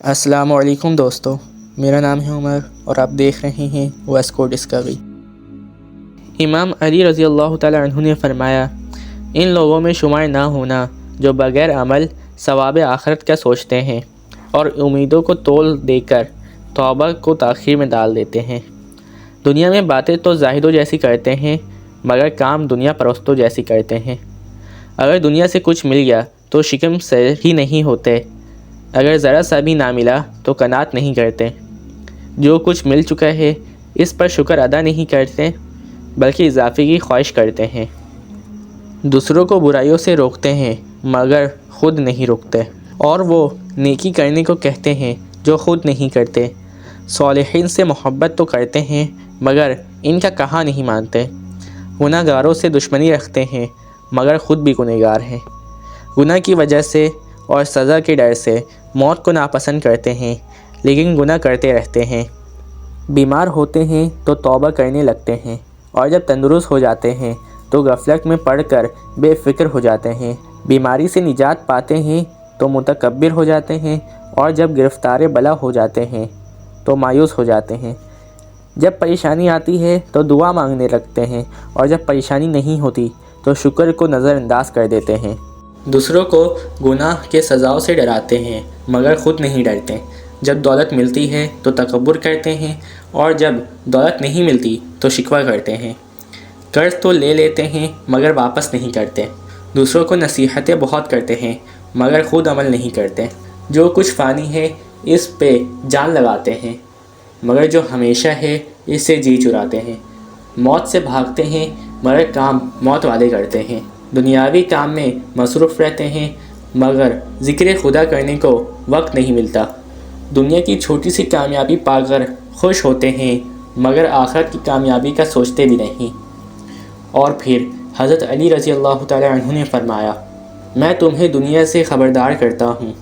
السلام علیکم دوستو، میرا نام ہے عمر اور آپ دیکھ رہے ہیں ویسٹ کو ڈسکوری۔ امام علی رضی اللہ تعالی عنہ نے فرمایا، ان لوگوں میں شمار نہ ہونا جو بغیر عمل ثواب آخرت کا سوچتے ہیں اور امیدوں کو تول دے کر توبہ کو تاخیر میں ڈال دیتے ہیں۔ دنیا میں باتیں تو زاہدوں جیسی کرتے ہیں مگر کام دنیا پرستوں جیسی کرتے ہیں۔ اگر دنیا سے کچھ مل گیا تو شکم سے ہی نہیں ہوتے، اگر ذرا سا بھی نہ ملا تو قناعت نہیں کرتے۔ جو کچھ مل چکا ہے اس پر شکر ادا نہیں کرتے بلکہ اضافے کی خواہش کرتے ہیں۔ دوسروں کو برائیوں سے روکتے ہیں مگر خود نہیں رکتے، اور وہ نیکی کرنے کو کہتے ہیں جو خود نہیں کرتے۔ صالحین سے محبت تو کرتے ہیں مگر ان کا کہا نہیں مانتے۔ گناہ گاروں سے دشمنی رکھتے ہیں مگر خود بھی گنہگار ہیں۔ گناہ کی وجہ سے اور سزا کے ڈر سے موت کو ناپسند کرتے ہیں لیکن گناہ کرتے رہتے ہیں۔ بیمار ہوتے ہیں تو توبہ کرنے لگتے ہیں اور جب تندرست ہو جاتے ہیں تو غفلت میں پڑ کر بے فکر ہو جاتے ہیں۔ بیماری سے نجات پاتے ہیں تو متکبر ہو جاتے ہیں اور جب گرفتار بلا ہو جاتے ہیں تو مایوس ہو جاتے ہیں۔ جب پریشانی آتی ہے تو دعا مانگنے لگتے ہیں اور جب پریشانی نہیں ہوتی تو شکر کو نظر انداز کر دیتے ہیں۔ دوسروں کو گناہ کے سزاؤں سے ڈراتے ہیں مگر خود نہیں ڈرتے۔ جب دولت ملتی ہے تو تکبر کرتے ہیں اور جب دولت نہیں ملتی تو شکوہ کرتے ہیں۔ قرض تو لے لیتے ہیں مگر واپس نہیں کرتے۔ دوسروں کو نصیحتیں بہت کرتے ہیں مگر خود عمل نہیں کرتے۔ جو کچھ فانی ہے اس پہ جان لگاتے ہیں مگر جو ہمیشہ ہے اس سے جی چراتے ہیں۔ موت سے بھاگتے ہیں مگر کام موت والے کرتے ہیں۔ دنیاوی کام میں مصروف رہتے ہیں مگر ذکر خدا کرنے کو وقت نہیں ملتا۔ دنیا کی چھوٹی سی کامیابی پا کر خوش ہوتے ہیں مگر آخرت کی کامیابی کا سوچتے بھی نہیں۔ اور پھر حضرت علی رضی اللہ تعالی عنہ نے فرمایا، میں تمہیں دنیا سے خبردار کرتا ہوں،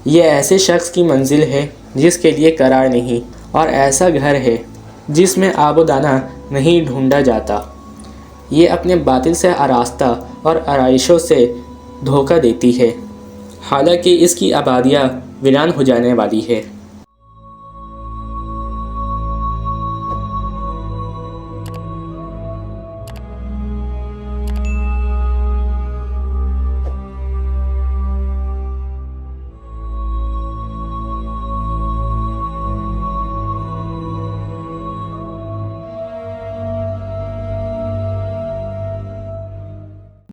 یہ ایسے شخص کی منزل ہے جس کے لیے قرار نہیں، اور ایسا گھر ہے جس میں آب و دانہ نہیں ڈھونڈا جاتا۔ یہ اپنے باطل سے آراستہ اور آرائشوں سے دھوکہ دیتی ہے، حالانکہ اس کی آبادیاں ویران ہو جانے والی ہے۔